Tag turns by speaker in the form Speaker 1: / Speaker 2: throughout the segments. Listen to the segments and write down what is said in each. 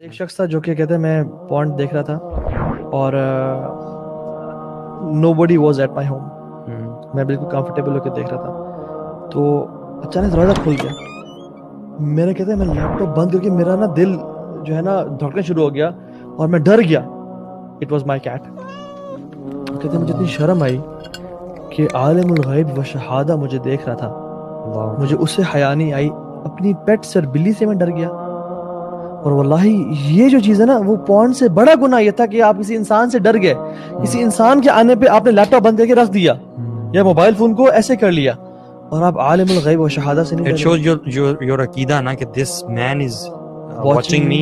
Speaker 1: ایک شخص تھا جو کہ کہتے ہیں میں پونڈ دیکھ رہا تھا اور نو بڈی واز ایٹ مائی ہوم. میں بالکل کمفرٹیبل ہو کے دیکھ رہا تھا تو اچانک دروازہ کھل گیا. میرے کہتے ہیں میں لیپ ٹاپ بند کر کے میرا نا دل جو ہے نا دھڑکنا شروع ہو گیا اور میں ڈر گیا. It was my cat. کہتے ہیں مجھے اتنی شرم آئی کہ عالم الغیب و شہادہ مجھے دیکھ رہا تھا, مجھے اس سے حیا نہیں آئی. اپنی پیٹ سر بلی سے میں ڈر گیا. اور واللہ یہ جو چیز ہے نا وہ پونڈ سے بڑا گناہ یہ تھا کہ آپ کسی انسان سے ڈر گئے. کسی انسان کے آنے پہ آپ نے لیپ ٹاپ بند کر کے رکھ دیا یا موبائل فون کو ایسے کر لیا اور آپ عالم الغیب و شہادہ سے نہیں ڈرے.
Speaker 2: It shows your عقیدہ نا کہ this man is watching me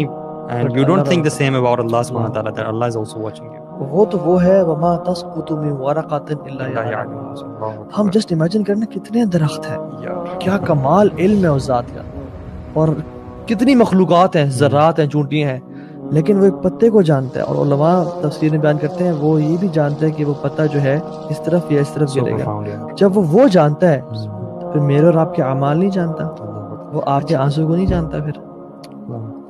Speaker 2: and you don't think the same about Allah subhanahu wa ta'ala that Allah is also watching you.
Speaker 1: وہ ہے وما تسقط من ورقۃ الا یعلمها. ہم جسٹ امیجن کرنا کتنے درخت ہیں, کیا کمال علم ہے اس ذات کا, اور کتنی مخلوقات ہیں, ذرات ہیں, چونٹیاں ہیں, لیکن وہ ایک پتے کو جانتا ہے. اور علماء تفسیر میں بیان کرتے ہیں وہ یہ بھی جانتا ہے کہ وہ پتا جو ہے اس طرف یا اس طرف گرے گا. جب وہ جانتا ہے پھر میرے اور آپ کے اعمال نہیں جانتا, وہ آپ کے آنسو کو نہیں جانتا. پھر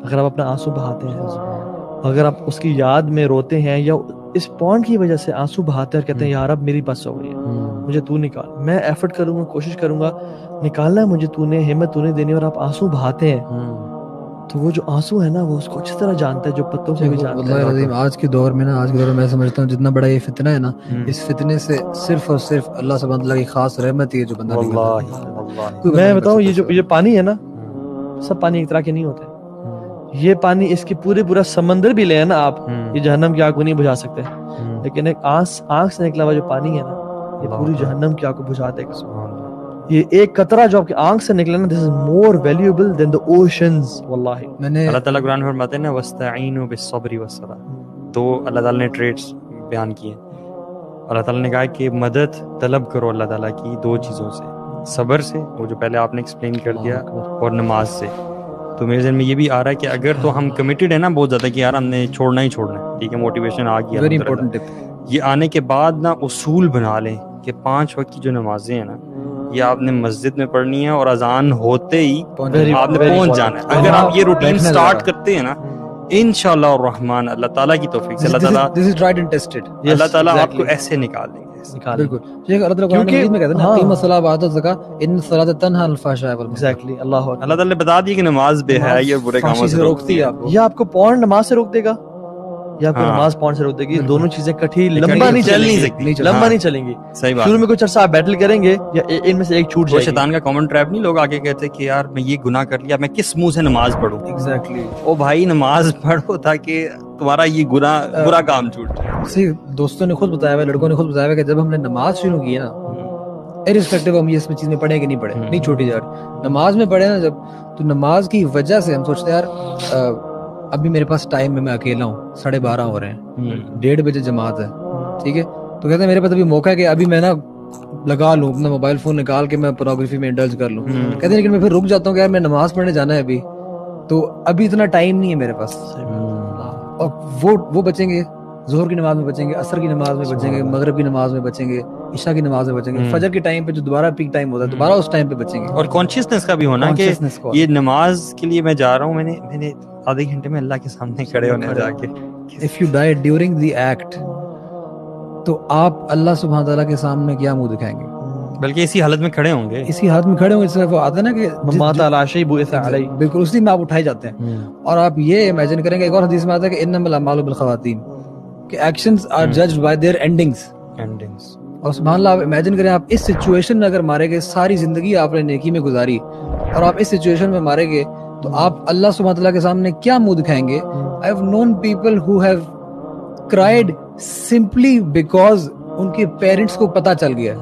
Speaker 1: اگر آپ اپنا آنسو بہاتے ہیں, اگر آپ اس کی یاد میں روتے ہیں یا اس پونڈ کی وجہ سے آنسو بہاتے ہیں اور کہتے ہیں یا رب میری بس ہو گئی ہے, مجھے تو نکال, میں ایفرٹ کروں گا, کوشش کروں گا, نکالنا ہے مجھے, تو نے ہمت تو نے دینی, اور آپ آنسو بہاتے ہیں تو وہ جو آنسو ہے نا وہ اس کو اچھی طرح جانتا ہے جو پتوں سے بھی جانتا ہے.
Speaker 3: واللہ العظیم آج کے دور میں میں سمجھتا ہوں جتنا بڑا یہ فتنہ ہے نا, اس فتنے سے صرف اور صرف اللہ سبحانہ وتعالی کی خاص رحمت ہی ہے جو بندہ نکلتا.
Speaker 1: میں بتاؤں یہ پانی ہے نا, سب پانی ایک طرح کے نہیں ہوتے. یہ پانی اس کے پورا سمندر بھی لے ہیں نا آپ, یہ جہنم کی آگ کو نہیں بجھا سکتے, لیکن ایک آنکھ سے نکلا ہوا جو پانی ہے نا یہ پوری جہنم کی آگ کو بجھا دے گا. یہ ایک قطرہ جو آپ کی آنکھ سے نکلا نا, this is more valuable than the oceans. واللہ
Speaker 2: اللہ تعالیٰ قرآن میں فرماتے ہیں نا وَاسْتَعِينُوا بِالصَّبْرِ وَالصَّلَاةِ. تو اللہ تعالیٰ نے ٹریٹس بیان کیے. اللہ تعالیٰ نے کہا کہ مدد طلب کرو اللہ تعالیٰ کی دو چیزوں سے, صبر سے, وہ جو پہلے آپ نے ایکسپلین کر دیا, اور نماز سے. تو میرے ذہن میں یہ بھی آ رہا ہے کہ اگر تو ہم کمیٹڈ ہیں نا بہت زیادہ کہ یار ہم نے چھوڑنا ہی چھوڑنا ہے, ٹھیک ہے, موٹیویشن آ گیا,
Speaker 3: ویری امپورٹنٹ ٹپ.
Speaker 2: یہ آنے کے بعد نا اصول بنا لیں کہ 5 وقت کی جو نمازیں ہیں نا یہ آپ نے مسجد میں پڑھنی ہے اور اذان ہوتے ہی آپ نے پہنچ جانا ہے. اگر آپ یہ روٹین سٹارٹ کرتے ہیں نا انشاءاللہ الرحمن, اللہ تعالیٰ کی توفیق سے اللہ تعالیٰ آپ کو ایسے نکال دیں گے.
Speaker 3: بالکل اللہ تعالیٰ قرآن مجید میں کہتے ہیں اقیموا الصلاۃ وآتوا الزکاۃ ان الصلاۃ تنہی عن الفحشاء والمنکر.
Speaker 1: ایگزیکٹلی, اللہ
Speaker 2: تعالیٰ نے بتا دیا کہ نماز بے حیائی اور برے کاموں سے روکتی ہے.
Speaker 1: یہ آپ کو پونڈ نماز سے روک دے گا یا آپ کو نماز پونڈ سے روک دے گی, دونوں چیزیں کٹھی لمبا نہیں چلیں گی.
Speaker 2: صحیح بات.
Speaker 1: شروع میں کچھ عرصہ آپ بیٹل کریں گے یا ان میں سے ایک چھوٹ جائے گی.
Speaker 2: شیطان کا کامن ٹریپ نہیں, لوگ آگے کہتے کہ یار میں یہ گناہ کر لیا, میں کس منہ سے نماز پڑھوں.
Speaker 1: ایگزیکٹلی,
Speaker 2: او بھائی نماز پڑھو تاکہ تمہارا یہ گناہ برا کام چھوٹ جائے.
Speaker 3: صحیح, دوستوں نے خود بتایا ہوا, لڑکوں نے خود بتایا ہوا کہ جب ہم نے نماز شروع کی ہے نا, ارسپیکٹو ہم یہ اس میں چیز میں پڑھیں کہ نہیں پڑھیں, نہیں چھوٹی جا رہی. نماز میں پڑھے نا جب, تو نماز کی وجہ سے ہم سوچتے ہیں یار ابھی میرے پاس ٹائم میں اکیلا ہوں, 12:30 ہو رہے ہیں, 1:30 بجے جماعت ہے, ٹھیک ہے, تو کہتے ہیں میرے پاس ابھی موقع ہے کہ ابھی میں نا لگا لوں اپنا موبائل فون نکال کے میں پورنوگرافی میں انڈلج کر لوں. کہتے ہیں لیکن میں پھر رک جاتا ہوں کہ یار میں نماز پڑھنے جانا ہے ابھی, تو ابھی اتنا ٹائم نہیں ہے میرے پاس. اور وہ بچیں گے, ظہر کی نماز میں بچیں گے, عصر کی نماز میں بچیں گے, مغرب کی نماز میں بچیں گے, عشاء کی نماز میں بچیں گے, فجر کے ٹائم پہ جو دوبارہ پیک ٹائم ہوتا ہے دوبارہ اس ٹائم پہ بچیں گے.
Speaker 2: اور کانشیسنس کا بھی ہونا کہ یہ نماز کے لیے میں جا رہا ہوں, میں نے آدھے گھنٹے میں اللہ کے سامنے کھڑے ہونے جا کے.
Speaker 3: If you die during the act تو آپ اللہ سبحانہ تعالیٰ کے سامنے کیا منہ دکھائیں گے,
Speaker 2: بلکہ اسی حالت میں کھڑے ہوں گے,
Speaker 3: اسی حالت میں کھڑے ہوں گے. صرف وہ آتا ہے نا کہ
Speaker 1: مات علی شیء بعث علیہ,
Speaker 3: بالکل اسی میں آپ اٹھائے جاتے ہیں. اور آپ یہ امیجن کریں گے, ایک اور حدیث میں آتا ہے کہ انما الاعمال بالخواتیم, کہ actions are judged by their endings. اور سبحان اللہ, آپ امیجن کریں آپ اس سچویشن میں اگر مارے گئے, ساری زندگی آپ نے نیکی میں گزاری اور آپ اس سچویشن میں مارے گئے, تو آپ اللہ سبحانہ تعالیٰ کے سامنے کیا منہ دکھائیں گے. I have known people who have cried simply because ان کے پیرنٹس کو پتہ چل گیا.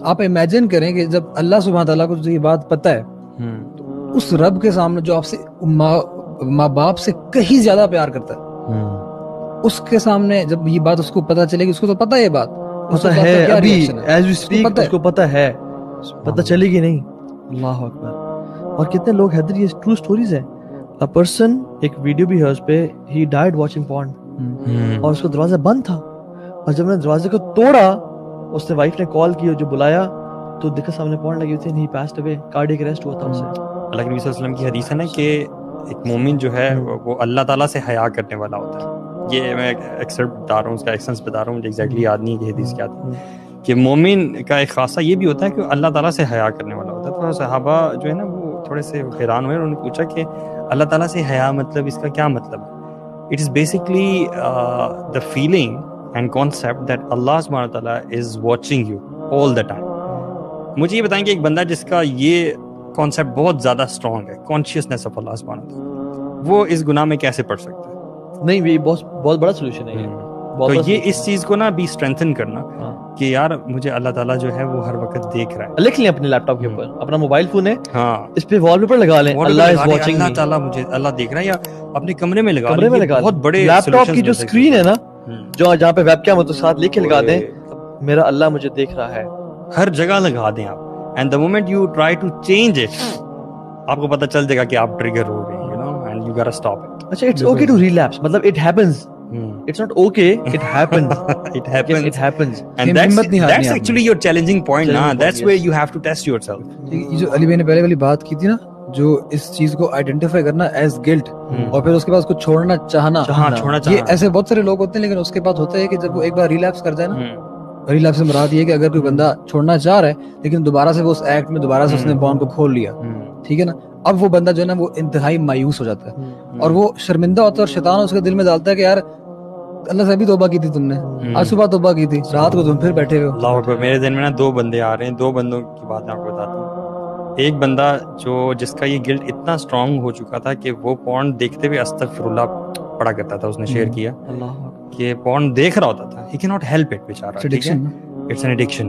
Speaker 3: آپ امیجن کریں کہ جب اللہ سبحانہ تعالیٰ کو یہ بات پتہ ہے, تو اس رب کے سامنے جو آپ سے ماں باپ سے کہیں زیادہ پیار کرتا ہے, اس کے سامنے جب یہ بات اس کو پتہ چلے گی, اس کو تو پتہ ہے یہ بات,
Speaker 1: پتہ ہے ابھی ایز وی سپیک اس کو پتہ ہے, پتہ چلے گی نہیں. اللہ اکبر. اور کتنے لوگ حیدر, یہ ٹرو سٹوریز ہیں. A person, ایک ویڈیو بھی ہے اس پہ, he died watching porn, اور اس کو دروازہ بند تھا, اور جب نے دروازے کو توڑا اس نے وائف نے کال کی اور جو بلایا تو دیکھا سامنے پورن لگی ہوئی تھی, and he passed away, cardiac arrest ہوا تھا اسے.
Speaker 2: اللہ کے نبی صلی اللہ علیہ وسلم کی حدیث ہے نا کہ ایک مومن جو ہے وہ اللہ تعالیٰ سے حیا کرنے والا ہوتا ہے. یہ میں ایکسرپٹ بتا رہا ہوں, اس کا ایکسنس بتا رہا ہوں, مجھے ایگزیکٹلی یاد نہیں کہ حدیث کیا تھی, کہ مومن کا ایک خاصہ یہ بھی ہوتا ہے کہ اللہ تعالیٰ سے حیا کرنے والا ہوتا ہے. تو صحابہ جو ہے نا وہ تھوڑے سے حیران ہوئے, انہوں نے پوچھا کہ اللہ تعالیٰ سے حیا مطلب اس کا کیا مطلب ہے؟ It is basically the feeling and concept that Allah subhanahu wa ta'ala is watching you all the time. مجھے یہ بتائیں کہ ایک بندہ جس کا یہ کانسیپٹ بہت زیادہ اسٹرانگ ہے, کانشیسنیس آف اللہ سبحانہ wa ta'ala, وہ اس گناہ میں کیسے پڑ سکتا ہے؟
Speaker 1: نہیں, یہ بہت بڑا سولوشن ہے.
Speaker 2: تو یہ اس چیز کو نا بھی اسٹرینتھن کرنا کہ یار مجھے اللہ تعالیٰ جو ہے وہ ہر وقت دیکھ رہا ہے.
Speaker 1: لکھ لیں اپنے لیپ ٹاپ کے اوپر, اپنا موبائل فون ہے,
Speaker 2: ہاں,
Speaker 1: اس پہ وال پیپر لگا لیں, اللہ از واچنگ,
Speaker 2: اللہ تعالیٰ مجھے اللہ دیکھ رہا ہے, یا اپنے کمرے میں لگا
Speaker 1: کمرے میں لگا
Speaker 2: بہت بڑے
Speaker 1: لیپ ٹاپ کی جو اسکرین ہے نا, جو جہاں پہ ویب کیم ہوتا ہے, ساتھ لکھ کے لگا دیں میرا اللہ مجھے دیکھ رہا ہے.
Speaker 2: ہر جگہ لگا دیں آپ, and the moment you try to change it, آپ کو پتہ چل جائے گا کہ آپ ٹریگر ہو گئے, you know, and you gotta stop it.
Speaker 1: اچھا, اٹس اوکے ٹو ریلیپس, مطلب it happens, it's not okay, it happens.
Speaker 2: It happens.
Speaker 1: It happens.
Speaker 2: And that's actually your challenging point now. That's where you have to test yourself.
Speaker 3: یہ جو علی بھائی نے پہلے والی بات کی تھی نا, جو اس چیز کو آئیڈینٹیفائی کرنا ایز گلٹ, اور پھر اس کے بعد اس کو چھوڑنا چاہنا, یہ ایسے بہت سارے لوگ ہوتے ہیں. لیکن اس کے بعد ہوتا ہے کہ جب وہ ایک بار ریلیپس کر جائے نا, ریلیپس سے مراد یہ ہے کہ اگر کوئی بندہ چھوڑنا چاہ رہا ہے لیکن دوبارہ سے وہ اس ایکٹ میں دوبارہ سے اس نے بانڈ کو کھول لیا, ٹھیک ہے نا, اب وہ بندہ جو ہے نا وہ انتہائی مایوس ہو جاتا ہے, اور وہ شرمندہ ہوتا ہے, اور شیطان اس کے دل میں ڈالتا ہے کہ یار اللہ سے بھی توبہ کی تھی تم نے, آج صبح توبہ کی تھی, رات کو تم پھر بیٹھے ہوئے.
Speaker 2: اللہ اکبر. میرے ذہن میں نا دو بندے آ رہے ہیں, دو بندوں کی بات میں آپ کو بتاتا ہوں. ایک بندہ جس کا یہ گلٹ اتنا اسٹرانگ ہو چکا تھا کہ وہ پورن دیکھتے ہوئے استغفر اللہ پڑھا کرتا تھا. اس نے شیئر کیا کہ پورن دیکھ رہا ہوتا تھا, he can not help it بیچارہ, اٹس این ایڈکشن,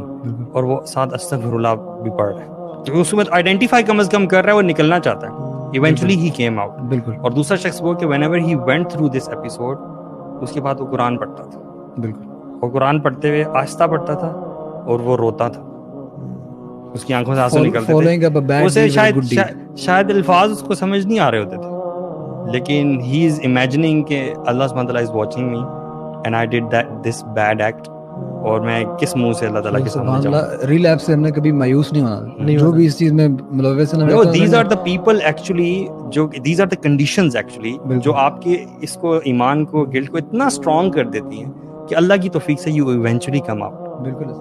Speaker 2: اور وہ ساتھ استغفر اللہ بھی پڑھ رہا ہے, تو اس وقت آئیڈینٹیفائی کم از کم کر رہا ہے, وہ نکلنا چاہتا ہے. Eventually he came out.
Speaker 3: بالکل.
Speaker 2: اور دوسرا شخص وہ کہ whenever he went through this episode, اس کے بعد وہ قرآن پڑھتا تھا.
Speaker 3: بالکل.
Speaker 2: اور قرآن پڑھتے ہوئے آہستہ پڑھتا تھا, اور وہ روتا تھا, اس کی آنکھوں سے آنسو نکلتے تھے. اسے شاید الفاظ اس کو سمجھ نہیں آ رہے ہوتے تھے, لیکن he is imagining کہ اللہ سبحانہ تعالیٰ is watching me and I did this bad act, اور میں کس منہ سے اللہ تعالیٰ کے سامنے جاؤں.
Speaker 3: ریلیپس سے ہم نے کبھی مایوس نہیں ہونا, جو بھی اس چیز میں ملوث ہے.
Speaker 2: No, these are the people actually, these are the conditions actually, جو آپ کے اس کو ایمان کو, گلٹ کو اتنا اسٹرانگ کر دیتی ہیں کہ اللہ کی توفیق سے you eventually come out.
Speaker 3: بالکل.